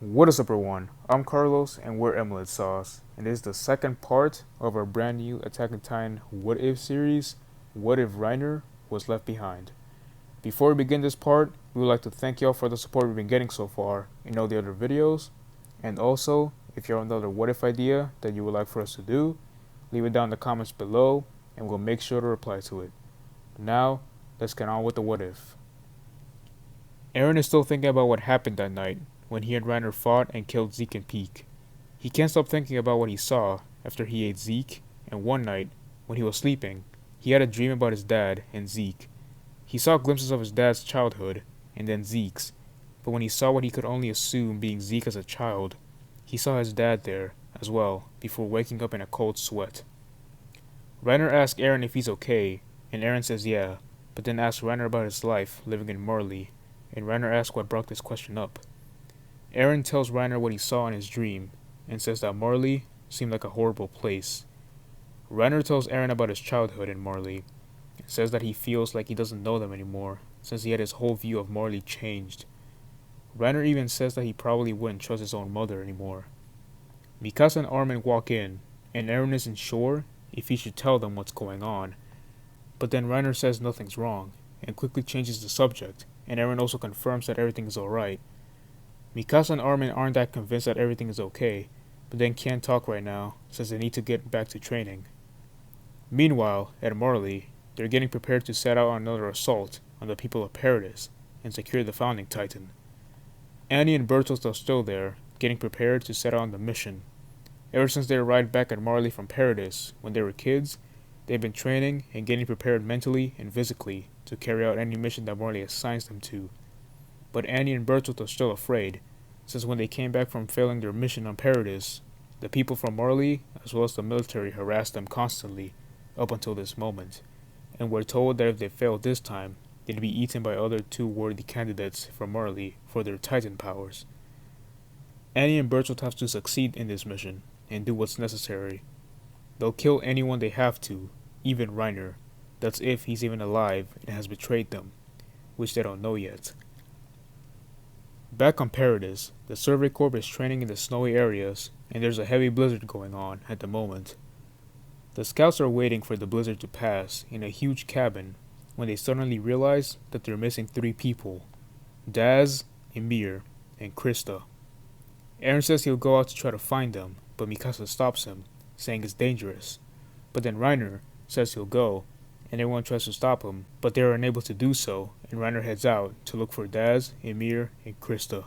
What is up everyone, I'm Carlos and we're Emelet Sauce, and this is the second part of our brand new Attack on Titan What If series, What If Reiner Was Left Behind. Before we begin this part, we would like to thank y'all for the support we've been getting so far in all the other videos, and also, if you have another what if idea that you would like for us to do, leave it down in the comments below and we'll make sure to reply to it. Now, let's get on with the what if. Eren is still thinking about what happened that night when he and Reiner fought and killed Zeke and Peak. He can't stop thinking about what he saw after he ate Zeke, and one night, when he was sleeping, he had a dream about his dad and Zeke. He saw glimpses of his dad's childhood, and then Zeke's, but when he saw what he could only assume being Zeke as a child, he saw his dad there as well before waking up in a cold sweat. Reiner asks Eren if he's okay, and Eren says yeah, but then asks Reiner about his life living in Marley, and Reiner asks what brought this question up. Eren tells Reiner what he saw in his dream, and says that Marley seemed like a horrible place. Reiner tells Eren about his childhood in Marley, and says that he feels like he doesn't know them anymore, since he had his whole view of Marley changed. Reiner even says that he probably wouldn't trust his own mother anymore. Mikasa and Armin walk in, and Eren isn't sure if he should tell them what's going on, but then Reiner says nothing's wrong, and quickly changes the subject, and Eren also confirms that everything is alright. Mikasa and Armin aren't that convinced that everything is okay, but then can't talk right now since they need to get back to training. Meanwhile, at Marley, they're getting prepared to set out on another assault on the people of Paradis and secure the Founding Titan. Annie and Bertholdt are still there, getting prepared to set out on the mission. Ever since they arrived back at Marley from Paradis when they were kids, they've been training and getting prepared mentally and physically to carry out any mission that Marley assigns them to. But Annie and Bertholdt are still afraid, since when they came back from failing their mission on Paradis, the people from Marley, as well as the military, harassed them constantly up until this moment, and were told that if they failed this time, they'd be eaten by other two worthy candidates from Marley for their Titan powers. Annie and Bertholdt have to succeed in this mission, and do what's necessary. They'll kill anyone they have to, even Reiner. That's if he's even alive and has betrayed them, which they don't know yet. Back on Paradis, the Survey Corps is training in the snowy areas, and there's a heavy blizzard going on at the moment. The scouts are waiting for the blizzard to pass in a huge cabin when they suddenly realize that they're missing 3 people: Daz, Ymir, and Krista. Eren says he'll go out to try to find them, but Mikasa stops him, saying it's dangerous. But then Reiner says he'll go, and everyone tries to stop him, but they are unable to do so, and Reiner heads out to look for Daz, Ymir, and Krista.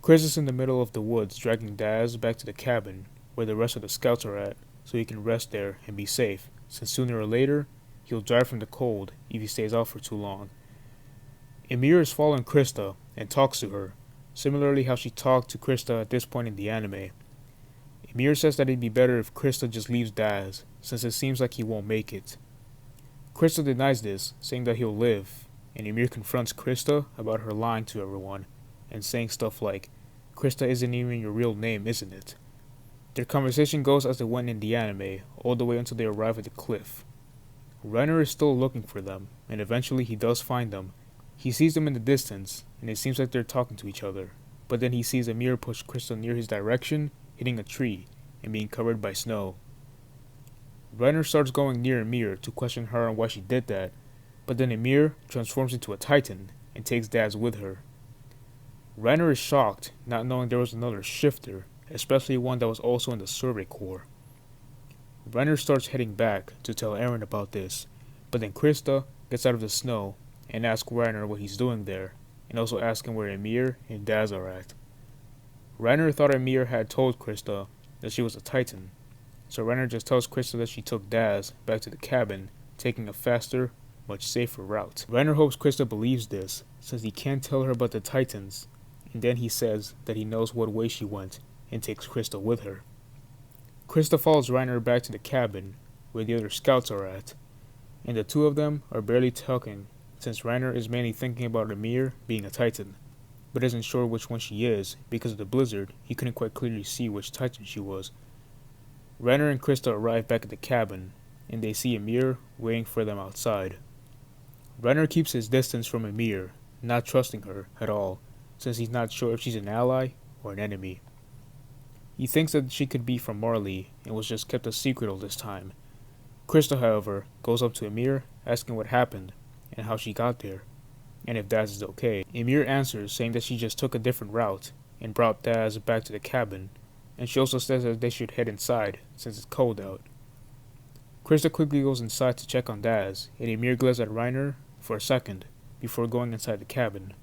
Chris is in the middle of the woods dragging Daz back to the cabin, where the rest of the scouts are at, so he can rest there and be safe, since sooner or later, he'll die from the cold if he stays out for too long. Ymir is following Krista and talks to her, similarly how she talked to Krista at this point in the anime. Ymir says that it'd be better if Krista just leaves Daz, since it seems like he won't make it. Krista denies this, saying that he'll live, and Ymir confronts Krista about her lying to everyone, and saying stuff like, "Krista isn't even your real name, isn't it?" Their conversation goes as it went in the anime, all the way until they arrive at the cliff. Reiner is still looking for them, and eventually he does find them. He sees them in the distance, and it seems like they're talking to each other, but then he sees Ymir push Krista near his direction, hitting a tree, and being covered by snow. Reiner starts going near Ymir to question her on why she did that, but then Ymir transforms into a Titan and takes Daz with her. Reiner is shocked, not knowing there was another shifter, especially one that was also in the Survey Corps. Reiner starts heading back to tell Eren about this, but then Krista gets out of the snow and asks Reiner what he's doing there, and also asking where Ymir and Daz are at. Reiner thought Ymir had told Krista that she was a Titan, so Reiner just tells Krista that she took Daz back to the cabin, taking a faster, much safer route. Reiner hopes Krista believes this, since he can't tell her about the Titans, and then he says that he knows what way she went, and takes Krista with her. Krista follows Reiner back to the cabin, where the other scouts are at, and the two of them are barely talking, since Reiner is mainly thinking about Ymir being a Titan, but isn't sure which one she is. Because of the blizzard, he couldn't quite clearly see which Titan she was. Reiner and Krista arrive back at the cabin, and they see Ymir waiting for them outside. Reiner keeps his distance from Ymir, not trusting her at all, since he's not sure if she's an ally or an enemy. He thinks that she could be from Marley and was just kept a secret all this time. Krista, however, goes up to Emir asking what happened and how she got there, and if Daz is okay. Emir answers saying that she just took a different route and brought Daz back to the cabin, and she also says that they should head inside since it's cold out. Krista quickly goes inside to check on Daz, and Emir glares at Reiner for a second before going inside the cabin.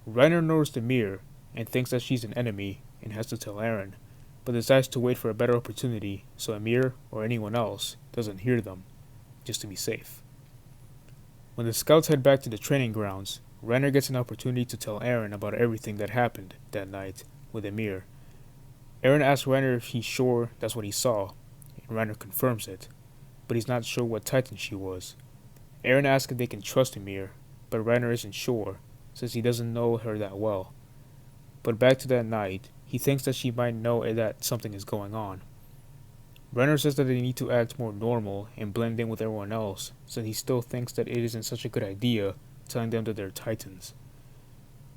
Reiner notices Emir and thinks that she's an enemy and has to tell Aaron, but decides to wait for a better opportunity so Emir or anyone else doesn't hear them, just to be safe. When the scouts head back to the training grounds, Reiner gets an opportunity to tell Aaron about everything that happened that night with Emir. Aaron asks Reiner if he's sure that's what he saw, and Reiner confirms it, but he's not sure what Titan she was. Aaron asks if they can trust Emir, but Reiner isn't sure, since he doesn't know her that well. But back to that night, he thinks that she might know that something is going on. Reiner says that they need to act more normal and blend in with everyone else, since he still thinks that it isn't such a good idea telling them that they're Titans.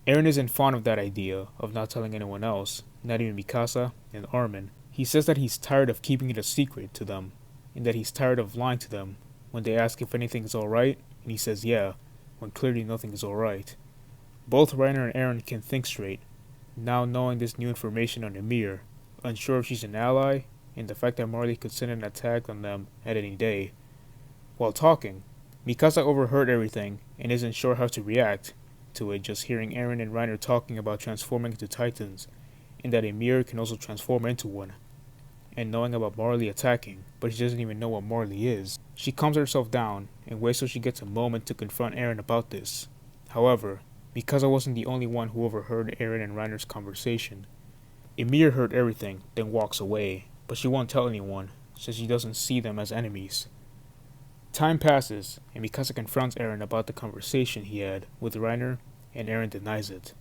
Aaron isn't fond of that idea of not telling anyone else, not even Mikasa and Armin. He says that he's tired of keeping it a secret to them, and that he's tired of lying to them when they ask if anything is alright, and he says yeah, when clearly nothing is alright. Both Reiner and Aaron can think straight, now knowing this new information on Emir, unsure if she's an ally, and the fact that Marley could send an attack on them at any day. While talking, Mikasa overheard everything and isn't sure how to react to it, just hearing Aaron and Reiner talking about transforming into Titans, and that Emir can also transform into one, and knowing about Marley attacking, but she doesn't even know what Marley is. She calms herself down and waits till she gets a moment to confront Aaron about this. However, Mikasa wasn't the only one who overheard Aaron and Reiner's conversation. Emir heard everything, then walks away, but she won't tell anyone, since she doesn't see them as enemies. Time passes, and Mikasa confronts Aaron about the conversation he had with Reiner, and Aaron denies it.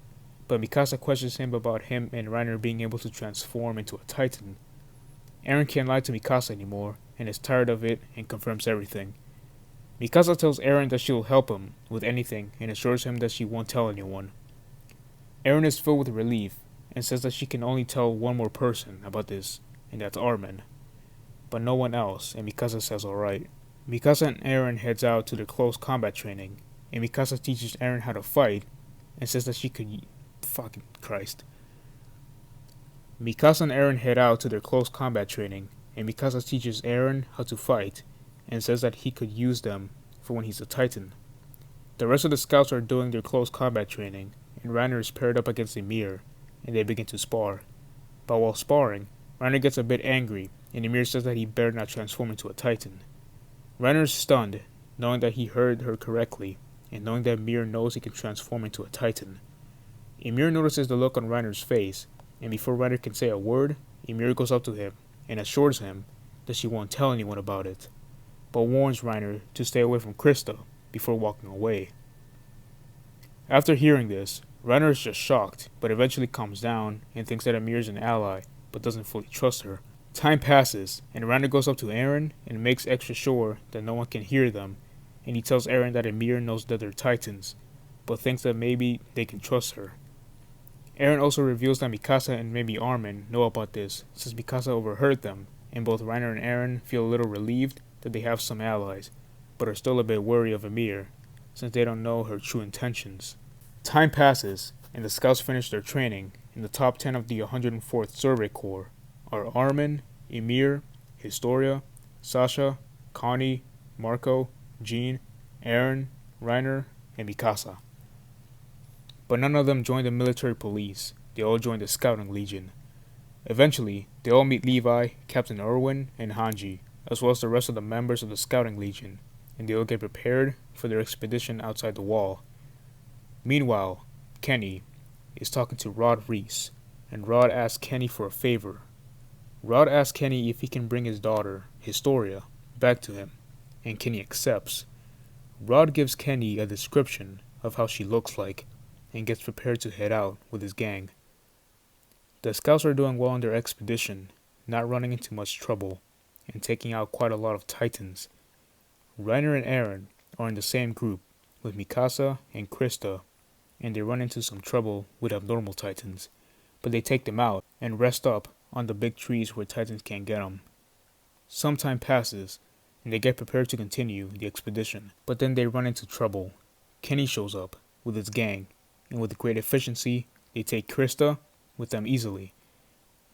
But Mikasa questions him about him and Reiner being able to transform into a Titan. Aaron can't lie to Mikasa anymore, and is tired of it and confirms everything. Mikasa tells Aaron that she will help him with anything and assures him that she won't tell anyone. Aaron is filled with relief and says that she can only tell one more person about this, and that's Armin. But no one else, and Mikasa says alright. Mikasa and Aaron heads out to their close combat training, and Mikasa teaches Aaron how to fight and says that she could... Fucking Christ. Mikasa and Aaron head out to their close combat training, and Mikasa teaches Aaron how to fight and says that he could use them for when he's a Titan. The rest of the scouts are doing their close combat training, and Reiner is paired up against Emir, and they begin to spar. But while sparring, Reiner gets a bit angry, and Emir says that he better not transform into a Titan. Reiner is stunned, knowing that he heard her correctly, and knowing that Emir knows he can transform into a Titan. Emir notices the look on Reiner's face, and before Reiner can say a word, Emir goes up to him and assures him that she won't tell anyone about it, but warns Reiner to stay away from Krista before walking away. After hearing this, Reiner is just shocked, but eventually calms down and thinks that Emir is an ally, but doesn't fully trust her. Time passes, and Reiner goes up to Aaron and makes extra sure that no one can hear them, and he tells Aaron that Emir knows that they're Titans, but thinks that maybe they can trust her. Aaron also reveals that Mikasa and maybe Armin know about this, since Mikasa overheard them, and both Reiner and Aaron feel a little relieved that they have some allies, but are still a bit wary of Emir, since they don't know her true intentions. Time passes, and the scouts finish their training, and the top 10 of the 104th Survey Corps are Armin, Emir, Historia, Sasha, Connie, Marco, Jean, Aaron, Reiner, and Mikasa. But none of them join the military police, they all join the Scouting Legion. Eventually, they all meet Levi, Captain Irwin, and Hanji, as well as the rest of the members of the Scouting Legion, and they all get prepared for their expedition outside the wall. Meanwhile, Kenny is talking to Rod Reese, and Rod asks Kenny for a favor. Rod asks Kenny if he can bring his daughter, Historia, back to him, and Kenny accepts. Rod gives Kenny a description of how she looks like, and gets prepared to head out with his gang. The scouts are doing well on their expedition, not running into much trouble, and taking out quite a lot of Titans. Reiner and Aaron are in the same group with Mikasa and Krista, and they run into some trouble with abnormal Titans, but they take them out and rest up on the big trees where Titans can't get them. Some time passes, and they get prepared to continue the expedition, but then they run into trouble. Kenny shows up with his gang, and with great efficiency, they take Krista with them easily.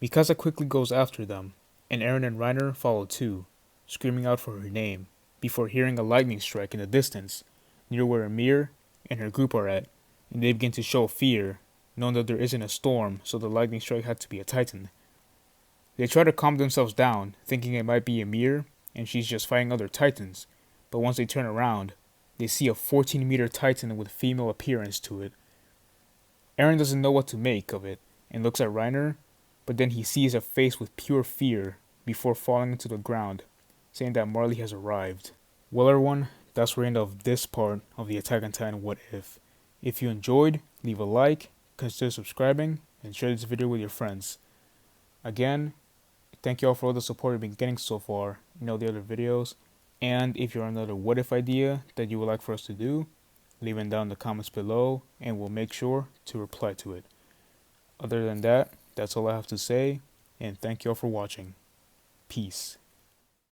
Mikasa quickly goes after them, and Eren and Reiner follow too, screaming out for her name, before hearing a lightning strike in the distance, near where Amir and her group are at, and they begin to show fear, knowing that there isn't a storm, so the lightning strike had to be a Titan. They try to calm themselves down, thinking it might be Amir, and she's just fighting other Titans, but once they turn around, they see a 14-meter Titan with female appearance to it. Eren doesn't know what to make of it, and looks at Reiner, but then he sees a face with pure fear before falling into the ground, saying that Marley has arrived. Well everyone, that's the end of this part of the Attack on Titan What If. If you enjoyed, leave a like, consider subscribing, and share this video with your friends. Again, thank you all for all the support you've been getting so far in all the other videos, and if you have another what if idea that you would like for us to do, leave it down in the comments below and we'll make sure to reply to it. Other than that, that's all I have to say, and thank you all for watching. Peace.